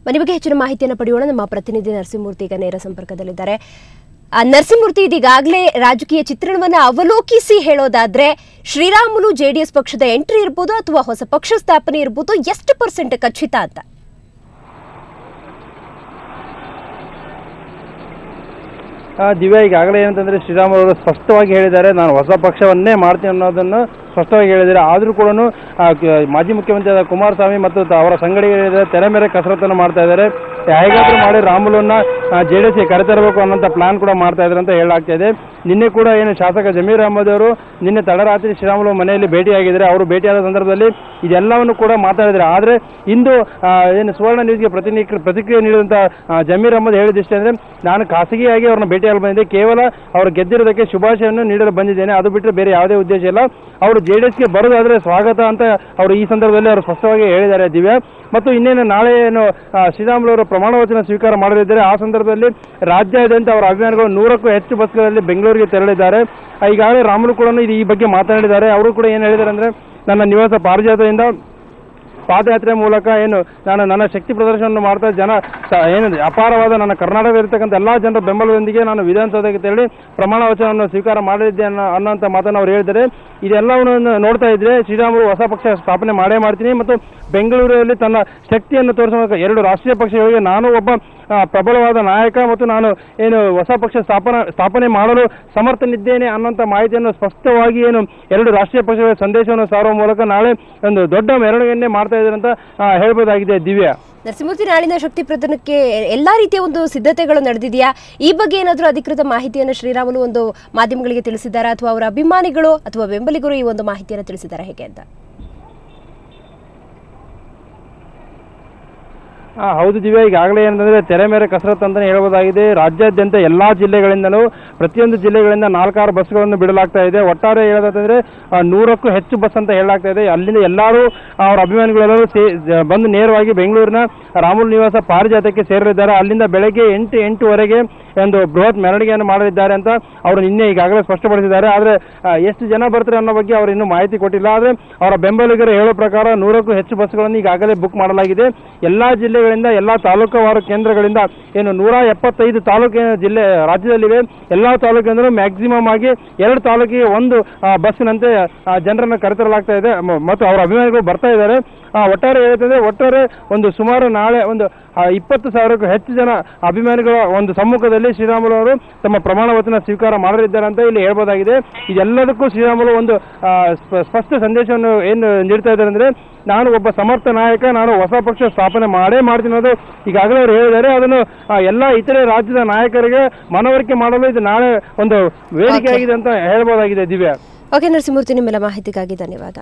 ಮನೆ ಬಗ್ಗೆ ಹೆಚ್ಚಿನ ಮಾಹಿತಿಯನ್ನು ಪಡೆಯೋಣ. ನಮ್ಮ ಪ್ರತಿನಿಧಿ ನರಸಿಂಹಮೂರ್ತಿ ಈಗ ನೇರ ಸಂಪರ್ಕದಲ್ಲಿದ್ದಾರೆ. ನರಸಿಂಹಮೂರ್ತಿ, ಇದೀಗಾಗಲೇ ರಾಜಕೀಯ ಚಿತ್ರಣವನ್ನು ಅವಲೋಕಿಸಿ ಹೇಳೋದಾದ್ರೆ ಶ್ರೀರಾಮುಲು ಜೆಡಿಎಸ್ ಪಕ್ಷದ ಎಂಟ್ರಿ ಇರಬಹುದು ಅಥವಾ ಹೊಸ ಪಕ್ಷ ಸ್ಥಾಪನೆ ಇರಬಹುದು, ಎಷ್ಟು % ಖಚಿತ ಅಂತ? ದಿವ್ಯಾ, ಈಗಾಗಲೇ ಏನಂತಂದ್ರೆ ಶ್ರೀರಾಮುಲು ಅವರು ಸ್ಪಷ್ಟವಾಗಿ ಹೇಳಿದ್ದಾರೆ, ನಾನು ಹೊಸ ಪಕ್ಷವನ್ನೇ ಮಾಡ್ತೀನಿ ಅನ್ನೋದನ್ನು ಸ್ಪಷ್ಟವಾಗಿ ಹೇಳಿದ್ದಾರೆ. ಆದರೂ ಕೂಡ ಮಾಜಿ ಮುಖ್ಯಮಂತ್ರಿ ಕುಮಾರಸ್ವಾಮಿ ಮತ್ತು ಅವರ ಸಂಗಡಿಗರ ತೆರೆ ಮೇಲೆ ಕಸರತ್ತನ್ನು ಮಾಡ್ತಾ ಇದ್ದಾರೆ. ಹೇಗಾದ್ರೂ ಮಾಡಿ ರಾಮುಲನ್ನ JDS ಗೆ ಕರೆತರಬೇಕು ಅನ್ನೋಂಥ ಪ್ಲಾನ್ ಕೂಡ ಮಾಡ್ತಾ ಇದ್ದಾರೆ ಅಂತ ಹೇಳಲಾಗ್ತಾ ಇದೆ. ನಿನ್ನೆ ಕೂಡ ಏನು ಶಾಸಕ ಜಮೀರ್ ಅಹಮದ್ ಅವರು ನಿನ್ನೆ ತಡರಾತ್ರಿ ಶ್ರೀರಾಮುಲು ಮನೆಯಲ್ಲಿ ಭೇಟಿಯಾಗಿದ್ದಾರೆ. ಅವರು ಭೇಟಿಯಾದ ಸಂದರ್ಭದಲ್ಲಿ ಇದೆಲ್ಲವನ್ನು ಕೂಡ ಮಾತಾಡಿದ್ದಾರೆ. ಆದರೆ ಇಂದು ಏನು ಸುವರ್ಣ ನ್ಯೂಸ್ಗೆ ಪ್ರತಿಕ್ರಿಯೆ ನೀಡಿದಂಥ ಜಮೀರ್ ಅಹಮದ್ ಹೇಳಿದಿಷ್ಟೇ ಅಂದರೆ, ನಾನು ಖಾಸಗಿಯಾಗಿ ಅವ್ರನ್ನ ಭೇಟಿಯಾಗಲು ಬಂದಿದ್ದೆ, ಕೇವಲ ಅವರು ಗೆದ್ದಿರೋದಕ್ಕೆ ಶುಭಾಶಯವನ್ನು ನೀಡಲು ಬಂದಿದ್ದೇನೆ, ಅದು ಬಿಟ್ಟರೆ ಬೇರೆ ಯಾವುದೇ ಉದ್ದೇಶ ಇಲ್ಲ. ಅವರು JDS ಗೆ ಬರೋದಾದ್ರೆ ಸ್ವಾಗತ ಅಂತ ಅವರು ಈ ಸಂದರ್ಭದಲ್ಲಿ ಅವರು ಸ್ಪಷ್ಟವಾಗಿ ಹೇಳಿದ್ದಾರೆ. ದಿವ್ಯಾ, ಮತ್ತು ಇನ್ನೇನು ನಾಳೆ ಏನು ಶ್ರೀರಾಮುಲು ಅವರು ಪ್ರಮಾಣ ವಚನ ಸ್ವೀಕಾರ ಮಾಡಲಿದ್ದಾರೆ, ಆ ಸಂದರ್ಭದಲ್ಲಿ ರಾಜ್ಯಾದ್ಯಂತ ಅವರ ಅಭಿಮಾನಿಗಳು 100ಕ್ಕೂ ಹೆಚ್ಚು ಬಸ್ಗಳಲ್ಲಿ ಬೆಂಗಳೂರಿಗೆ ತೆರಳಿದ್ದಾರೆ. ಈಗಾಗಲೇ ರಾಮುಲು ಕೂಡ ಈ ಬಗ್ಗೆ ಮಾತನಾಡಿದ್ದಾರೆ. ಅವರು ಕೂಡ ಏನು ಹೇಳಿದ್ದಾರೆ ಅಂದರೆ, ನನ್ನ ನಿವಾಸ ಪಾರಿಜಾತದಿಂದ ಪಾದಯಾತ್ರೆ ಮೂಲಕ ಏನು ನಾನು ನನ್ನ ಶಕ್ತಿ ಪ್ರದರ್ಶನವನ್ನು ಮಾಡ್ತಾ ಏನು ಅಪಾರವಾದ ನನ್ನ ಕರ್ನಾಟಕದಲ್ಲಿರ್ತಕ್ಕಂಥ ಎಲ್ಲ ಜನರ ಬೆಂಬಲದೊಂದಿಗೆ ನಾನು ವಿಧಾನಸೌಧಕ್ಕೆ ತೆರಳಿ ಪ್ರಮಾಣ ವಚನವನ್ನು ಸ್ವೀಕಾರ ಮಾಡಲಿದ್ದೆ ಅನ್ನೋಂಥ ಮಾತನ್ನು ಅವರು ಹೇಳಿದ್ದಾರೆ. ಇದೆಲ್ಲವನ್ನು ನೋಡ್ತಾ ಇದ್ರೆ ಶ್ರೀರಾಮುಲು ಹೊಸ ಪಕ್ಷ ಸ್ಥಾಪನೆ ಮಾಡೇ ಮಾಡ್ತೀನಿ ಮತ್ತು ಬೆಂಗಳೂರಲ್ಲಿ ತನ್ನ ಶಕ್ತಿಯನ್ನು ತೋರಿಸುವ 2 ರಾಷ್ಟ್ರೀಯ ಪಕ್ಷಗಳಿಗೆ ನಾನು ಒಬ್ಬ ಪ್ರಬಲವಾದ ನಾಯಕ ಮತ್ತು ನಾನು ಏನು ಹೊಸ ಪಕ್ಷ ಸ್ಥಾಪನೆ ಮಾಡಲು ಸಮರ್ಥನಿದ್ದೇನೆ ಅನ್ನೋಂಥ ಮಾಹಿತಿಯನ್ನು ಸ್ಪಷ್ಟವಾಗಿ ಏನು 2 ರಾಷ್ಟ್ರೀಯ ಪಕ್ಷಗಳ ಸಂದೇಶವನ್ನು ಸಾರುವ ಮೂಲಕ ನಾಳೆ ಒಂದು ದೊಡ್ಡ ಮೆರವಣಿಗೆಯನ್ನೇ ಮಾಡ್ತಾ ಇದ್ದಾರೆ ಅಂತ ಹೇಳ್ಬೋದಾಗಿದೆ. ದಿವ್ಯಾ, ನರಸಿಂಹಮೂರ್ತಿ, ನಾಳಿನ ಶಕ್ತಿ ಪ್ರದರ್ಶನಕ್ಕೆ ಎಲ್ಲಾ ರೀತಿಯ ಒಂದು ಸಿದ್ಧತೆಗಳು ನಡೆದಿದೆಯಾ? ಈ ಬಗ್ಗೆ ಏನಾದರೂ ಅಧಿಕೃತ ಮಾಹಿತಿಯನ್ನು ಶ್ರೀರಾಮುಲು ಒಂದು ಮಾಧ್ಯಮಗಳಿಗೆ ತಿಳಿಸಿದ್ದಾರಾ ಅಥವಾ ಅವರ ಅಭಿಮಾನಿಗಳು ಅಥವಾ ಬೆಂಬಲಿಗರು ಈ ಒಂದು ಮಾಹಿತಿಯನ್ನು ತಿಳಿಸಿದ್ದಾರೆ ಹೇಗೆ ಅಂತ? ಹೌದು ದಿವ್ಯಾ, ಈಗಾಗಲೇ ಏನಂತಂದ್ರೆ ತೆರೆ ಮೇಲೆ ಕಸರತ್ತು ಅಂತಲೇ ಹೇಳ್ಬೋದಾಗಿದೆ. ರಾಜ್ಯಾದ್ಯಂತ ಎಲ್ಲಾ ಜಿಲ್ಲೆಗಳಿಂದಲೂ ಪ್ರತಿಯೊಂದು ಜಿಲ್ಲೆಗಳಿಂದ 4-6 ಬಸ್ಗಳನ್ನು ಬಿಡಲಾಗ್ತಾ ಇದೆ. ಒಟ್ಟಾರೆ ಹೇಳೋದಂತಂದ್ರೆ 100ಕ್ಕೂ ಹೆಚ್ಚು ಬಸ್ ಅಂತ ಹೇಳಲಾಗ್ತಾ ಇದೆ. ಅಲ್ಲಿಂದ ಎಲ್ಲರೂ ಅವರ ಅಭಿಮಾನಿಗಳೆಲ್ಲರೂ ಬಂದು ನೇರವಾಗಿ ಬೆಂಗಳೂರಿನ ರಾಮುಲು ನಿವಾಸ ಪಾರಿಜಾತಕ್ಕೆ ಸೇರಲಿದ್ದಾರೆ. ಅಲ್ಲಿಂದ ಬೆಳಗ್ಗೆ 8-8:30 ಒಂದು ಬೃಹತ್ ಮೆರವಣಿಗೆಯನ್ನು ಮಾಡಲಿದ್ದಾರೆ ಅಂತ ಅವರು ನಿನ್ನೆ ಈಗಾಗಲೇ ಸ್ಪಷ್ಟಪಡಿಸಿದ್ದಾರೆ. ಆದರೆ ಎಷ್ಟು ಜನ ಬರ್ತಾರೆ ಅನ್ನೋ ಬಗ್ಗೆ ಅವರು ಇನ್ನೂ ಮಾಹಿತಿ ಕೊಟ್ಟಿಲ್ಲ. ಆದರೆ ಅವರ ಬೆಂಬಲಿಗರು ಹೇಳೋ ಪ್ರಕಾರ 100ಕ್ಕೂ ಹೆಚ್ಚು ಬಸ್ಗಳನ್ನು ಈಗಾಗಲೇ ಬುಕ್ ಮಾಡಲಾಗಿದೆ. ಎಲ್ಲಾ ಜಿಲ್ಲೆಗಳಿಂದ ಎಲ್ಲಾ ತಾಲೂಕುವಾರು ಕೇಂದ್ರಗಳಿಂದ ಏನು 175 ತಾಲೂಕಿನ ಜಿಲ್ಲೆ ರಾಜ್ಯದಲ್ಲಿವೆ. ಎಲ್ಲಾ ತಾಲೂಕಿನಿಂದಲೂ ಮ್ಯಾಕ್ಸಿಮಮ್ ಆಗಿ 2 ತಾಲೂಕಿಗೆ ಒಂದು ಬಸ್ಸಿನಂತೆ ಜನರನ್ನು ಕರೆತರಲಾಗ್ತಾ ಇದೆ ಮತ್ತು ಅವರ ಅಭಿಮಾನಿಗಳು ಬರ್ತಾ ಇದ್ದಾರೆ. ಒಟ್ಟಾರೆ ಹೇಳ್ತಂದ್ರೆ ಒಂದು ಸುಮಾರು ನಾಳೆ ಒಂದು 20,000ಕ್ಕೂ ಹೆಚ್ಚು ಜನ ಅಭಿಮಾನಿಗಳ ಒಂದು ಸಮ್ಮುಖದಲ್ಲಿ ಶ್ರೀರಾಮುಲು ಅವರು ತಮ್ಮ ಪ್ರಮಾಣ ವಚನ ಸ್ವೀಕಾರ ಮಾಡಲಿದ್ದಾರೆ ಅಂತ ಇಲ್ಲಿ ಹೇಳ್ಬೋದಾಗಿದೆ. ಇದೆಲ್ಲದಕ್ಕೂ ಶ್ರೀರಾಮುಲು ಒಂದು ಸ್ಪಷ್ಟ ಸಂದೇಶವನ್ನು ಏನು ನೀಡ್ತಾ ಇದ್ದಾರೆ ಅಂದ್ರೆ, ನಾನು ಒಬ್ಬ ಸಮರ್ಥ ನಾಯಕ, ನಾನು ಹೊಸ ಪಕ್ಷ ಸ್ಥಾಪನೆ ಮಾಡೇ ಮಾಡ್ತೀನಿ ಅನ್ನೋದು ಈಗಾಗಲೇ ಅವರು ಹೇಳಿದ್ದಾರೆ. ಅದನ್ನು ಎಲ್ಲ ಇತರೆ ರಾಜ್ಯದ ನಾಯಕರಿಗೆ ಮನವರಿಕೆ ಮಾಡಲು ಇದು ನಾಳೆ ಒಂದು ವೇದಿಕೆ ಆಗಿದೆ ಅಂತ ಹೇಳ್ಬೋದಾಗಿದೆ. ದಿವ್ಯಾ, ಓಕೆ ನರಸಿಂಹಮೂರ್ತಿ, ನಿಮ್ಮೆಲ್ಲ ಮಾಹಿತಿಗಾಗಿ ಧನ್ಯವಾದ.